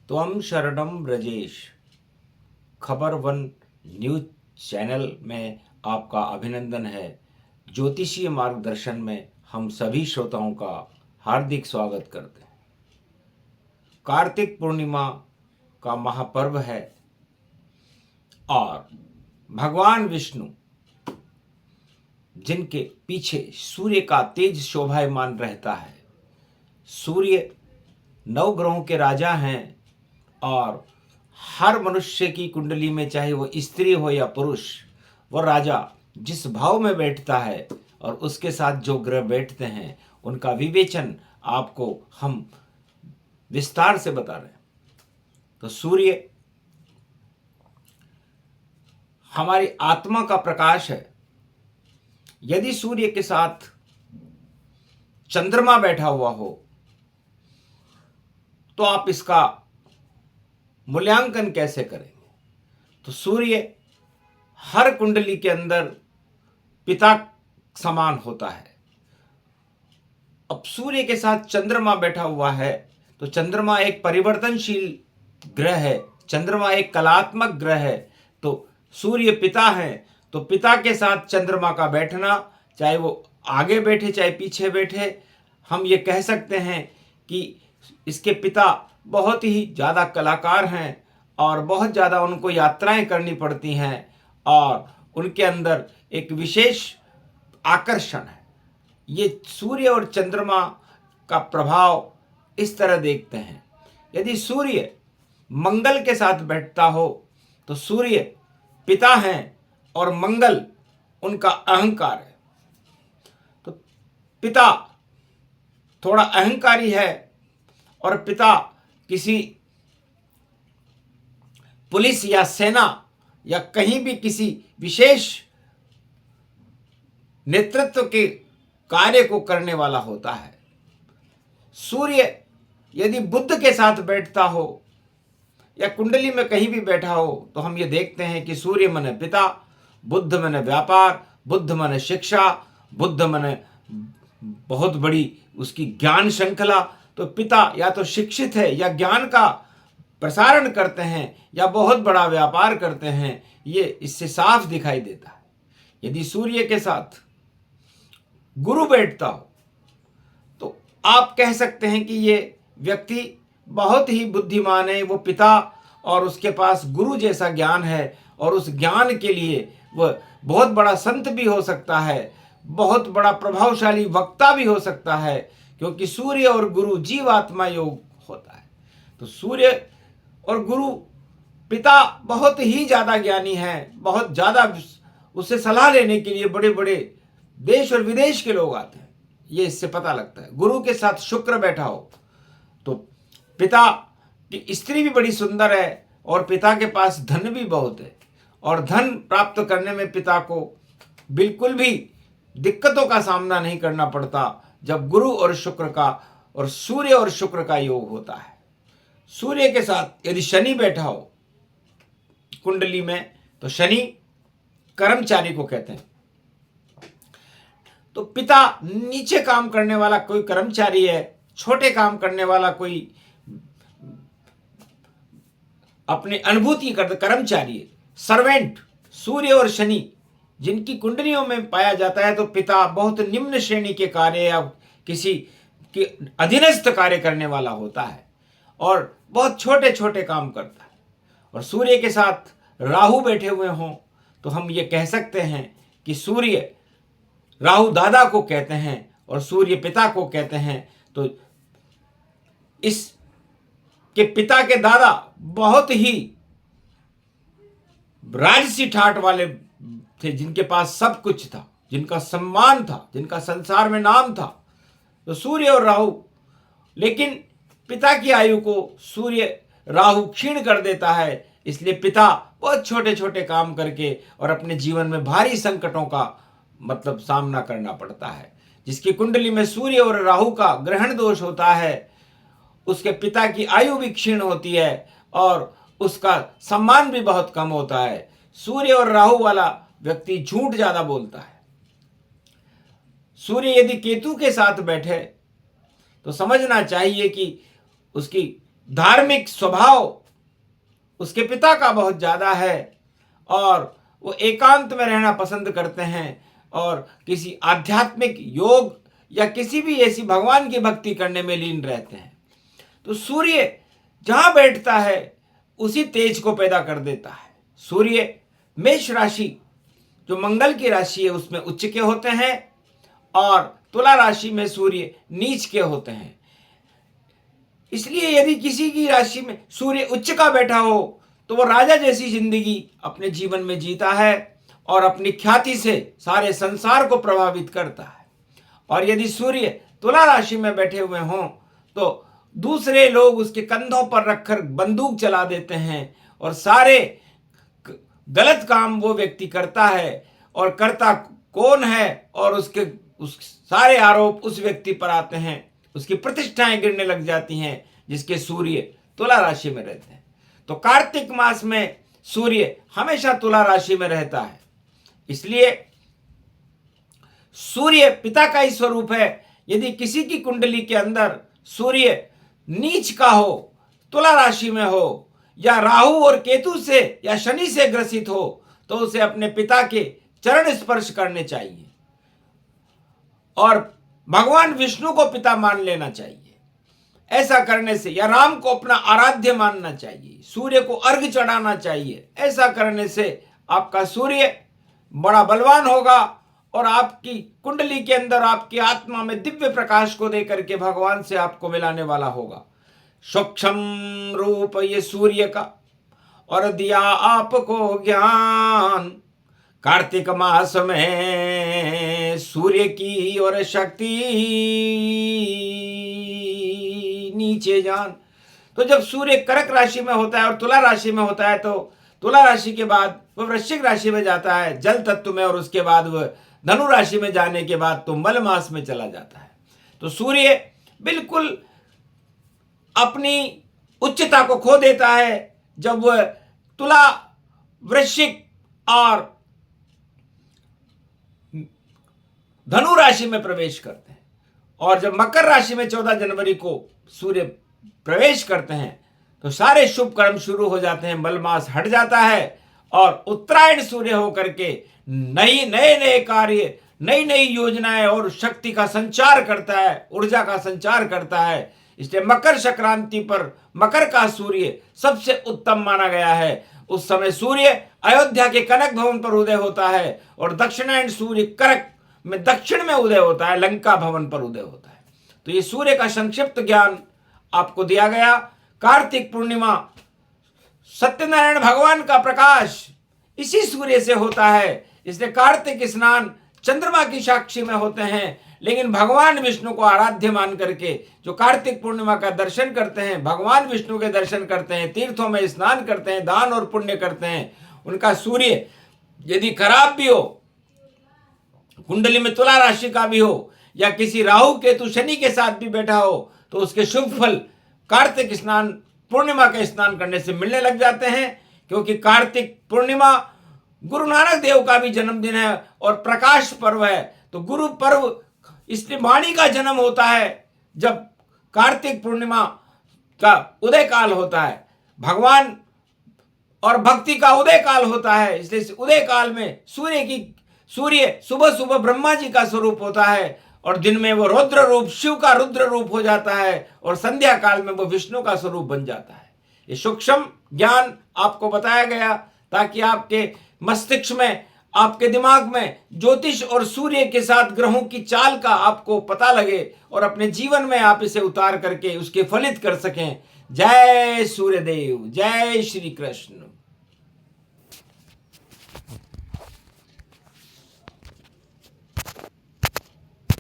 त्वं शरणं ब्रजेश। खबर वन न्यूज चैनल में आपका अभिनंदन है। ज्योतिषीय मार्गदर्शन में हम सभी श्रोताओं का हार्दिक स्वागत करते हैं। कार्तिक पूर्णिमा का महापर्व है और भगवान विष्णु जिनके पीछे सूर्य का तेज शोभायमान रहता है। सूर्य नवग्रहों के राजा हैं और हर मनुष्य की कुंडली में, चाहे वो स्त्री हो या पुरुष, वो राजा जिस भाव में बैठता है और उसके साथ जो ग्रह बैठते हैं उनका विवेचन आपको हम विस्तार से बता रहे हैं। तो सूर्य हमारी आत्मा का प्रकाश है। यदि सूर्य के साथ चंद्रमा बैठा हुआ हो तो आप इसका मूल्यांकन कैसे करेंगे? तो सूर्य हर कुंडली के अंदर पिता समान होता है। अब सूर्य के साथ चंद्रमा बैठा हुआ है तो चंद्रमा एक परिवर्तनशील ग्रह है, चंद्रमा एक कलात्मक ग्रह है। तो सूर्य पिता है, तो पिता के साथ चंद्रमा का बैठना, चाहे वो आगे बैठे चाहे पीछे बैठे, हम ये कह सकते हैं कि इसके पिता बहुत ही ज़्यादा कलाकार हैं और बहुत ज़्यादा उनको यात्राएं करनी पड़ती हैं और उनके अंदर एक विशेष आकर्षण है। ये सूर्य और चंद्रमा का प्रभाव इस तरह देखते हैं। यदि सूर्य मंगल के साथ बैठता हो तो सूर्य पिता हैं और मंगल उनका अहंकार है। तो पिता थोड़ा अहंकारी है और पिता किसी पुलिस या सेना या कहीं भी किसी विशेष नेतृत्व के कार्य को करने वाला होता है। सूर्य यदि बुध के साथ बैठता हो या कुंडली में कहीं भी बैठा हो तो हम ये देखते हैं कि सूर्य माने पिता, बुध माने व्यापार, बुध माने शिक्षा, बुध माने बहुत बड़ी उसकी ज्ञान श्रृंखला। तो पिता या तो शिक्षित है या ज्ञान का प्रसारण करते हैं या बहुत बड़ा व्यापार करते हैं, ये इससे साफ दिखाई देता है। यदि सूर्य के साथ गुरु बैठता हो तो आप कह सकते हैं कि ये व्यक्ति बहुत ही बुद्धिमान है, वो पिता और उसके पास गुरु जैसा ज्ञान है और उस ज्ञान के लिए वह बहुत बड़ा संत भी हो सकता है, बहुत बड़ा प्रभावशाली वक्ता भी हो सकता है, क्योंकि सूर्य और गुरु जीवात्मा योग होता है। तो सूर्य और गुरु पिता बहुत ही ज़्यादा ज्ञानी है, बहुत ज़्यादा उससे सलाह लेने के लिए बड़े बड़े देश और विदेश के लोग आते हैं, ये इससे पता लगता है। गुरु के साथ शुक्र बैठा हो तो पिता की स्त्री भी बड़ी सुंदर है और पिता के पास धन भी बहुत है और धन प्राप्त करने में पिता को बिल्कुल भी दिक्कतों का सामना नहीं करना पड़ता जब गुरु और शुक्र का और सूर्य और शुक्र का योग होता है। सूर्य के साथ यदि शनि बैठा हो कुंडली में तो शनि कर्मचारी को कहते हैं। तो पिता नीचे काम करने वाला कोई कर्मचारी है, छोटे काम करने वाला कोई अपनी अनुभूति करता कर्मचारी है, सर्वेंट। सूर्य और शनि जिनकी कुंडलियों में पाया जाता है तो पिता बहुत निम्न श्रेणी के कार्य या किसी के अधीनस्थ कार्य करने वाला होता है और बहुत छोटे छोटे काम करता है। और सूर्य के साथ राहु बैठे हुए हों तो हम ये कह सकते हैं कि सूर्य राहु दादा को कहते हैं और सूर्य पिता को कहते हैं। तो इस के पिता के दादा बहुत ही राजसी ठाठ वाले थे, जिनके पास सब कुछ था, जिनका सम्मान था, जिनका संसार में नाम था। तो सूर्य और राहु, लेकिन पिता की आयु को सूर्य राहु क्षीण कर देता है, इसलिए पिता बहुत छोटे छोटे काम करके और अपने जीवन में भारी संकटों का मतलब सामना करना पड़ता है। जिसकी कुंडली में सूर्य और राहु का ग्रहण दोष होता है उसके पिता की आयु भी क्षीण होती है और उसका सम्मान भी बहुत कम होता है। सूर्य और राहु वाला व्यक्ति झूठ ज्यादा बोलता है। सूर्य यदि केतु के साथ बैठे तो समझना चाहिए कि उसकी धार्मिक स्वभाव उसके पिता का बहुत ज़्यादा है और वो एकांत में रहना पसंद करते हैं और किसी आध्यात्मिक योग या किसी भी ऐसी भगवान की भक्ति करने में लीन रहते हैं। तो सूर्य जहाँ बैठता है उसी तेज को पैदा कर देता है। सूर्य मेष राशि जो मंगल की राशि है उसमें उच्च के होते हैं और तुला राशि में सूर्य नीच के होते हैं। इसलिए यदि किसी की राशि में सूर्य उच्च का बैठा हो तो वो राजा जैसी जिंदगी अपने जीवन में जीता है और अपनी ख्याति से सारे संसार को प्रभावित करता है। और यदि सूर्य तुला राशि में बैठे हुए हों तो दूसरे लोग उसके कंधों पर रखकर बंदूक चला देते हैं और सारे गलत काम वो व्यक्ति करता है और करता कौन है और उस सारे आरोप उस व्यक्ति पर आते हैं, उसकी प्रतिष्ठाएं गिरने लग जाती हैं जिसके सूर्य तुला राशि में रहते हैं। तो कार्तिक मास में सूर्य हमेशा तुला राशि में रहता है। इसलिए सूर्य पिता का ही स्वरूप है। यदि किसी की कुंडली के अंदर सूर्य नीच का हो, तुला राशि में हो या राहु और केतु से या शनि से ग्रसित हो तो उसे अपने पिता के चरण स्पर्श करने चाहिए और भगवान विष्णु को पिता मान लेना चाहिए। ऐसा करने से या राम को अपना आराध्य मानना चाहिए, सूर्य को अर्घ्य चढ़ाना चाहिए। ऐसा करने से आपका सूर्य बड़ा बलवान होगा और आपकी कुंडली के अंदर आपकी आत्मा में दिव्य प्रकाश को देकर के भगवान से आपको मिलाने वाला होगा। सूक्ष्म रूप ये सूर्य का और दिया आपको ज्ञान। कार्तिक मास में सूर्य की और शक्ति नीचे जान। तो जब सूर्य कर्क राशि में होता है और तुला राशि में होता है तो तुला राशि के बाद वह वृश्चिक राशि में जाता है जल तत्व में और उसके बाद वह धनु राशि में जाने के बाद तो मल मास में चला जाता है। तो सूर्य बिल्कुल अपनी उच्चता को खो देता है जब वह तुला, वृश्चिक और धनु राशि में प्रवेश करते हैं। और जब मकर राशि में 14 जनवरी को सूर्य प्रवेश करते हैं तो सारे शुभ कर्म शुरू हो जाते हैं, मलमास हट जाता है और उत्तरायण सूर्य होकर के नए नए कार्य, नई नई योजनाएं और शक्ति का संचार करता है, ऊर्जा का संचार करता है। इसलिए मकर संक्रांति पर मकर का सूर्य सबसे उत्तम माना गया है। उस समय सूर्य अयोध्या के कनक भवन पर उदय होता है और दक्षिणायन सूर्य कर्क में दक्षिण में उदय होता है, लंका भवन पर उदय होता है। तो ये सूर्य का संक्षिप्त ज्ञान आपको दिया गया। कार्तिक पूर्णिमा सत्यनारायण भगवान का प्रकाश इसी सूर्य से होता है, इसलिए कार्तिक स्नान चंद्रमा की साक्षी में होते हैं। लेकिन भगवान विष्णु को आराध्य मान करके जो कार्तिक पूर्णिमा का दर्शन करते हैं, भगवान विष्णु के दर्शन करते हैं, तीर्थों में स्नान करते हैं, दान और पुण्य करते हैं, उनका सूर्य यदि खराब भी हो, कुंडली में तुला राशि का भी हो या किसी राहु केतु शनि के साथ भी बैठा हो तो उसके शुभ फल कार्तिक स्नान पूर्णिमा का स्नान करने से मिलने लग जाते हैं। क्योंकि कार्तिक पूर्णिमा गुरु नानक देव का भी जन्मदिन है और प्रकाश पर्व है। तो गुरु पर्व इसलिए वाणी का जन्म होता है जब कार्तिक पूर्णिमा का उदय काल होता है, भगवान और भक्ति का उदय काल होता है। इसलिए उदय काल में सूर्य सुबह सुबह ब्रह्मा जी का स्वरूप होता है और दिन में वो रुद्र रूप, शिव का रुद्र रूप हो जाता है और संध्या काल में वो विष्णु का स्वरूप बन जाता है। ये सूक्ष्म ज्ञान आपको बताया गया ताकि आपके मस्तिष्क में, आपके दिमाग में ज्योतिष और सूर्य के साथ ग्रहों की चाल का आपको पता लगे और अपने जीवन में आप इसे उतार करके उसके फलित कर सकें। जय सूर्यदेव, जय श्री कृष्ण।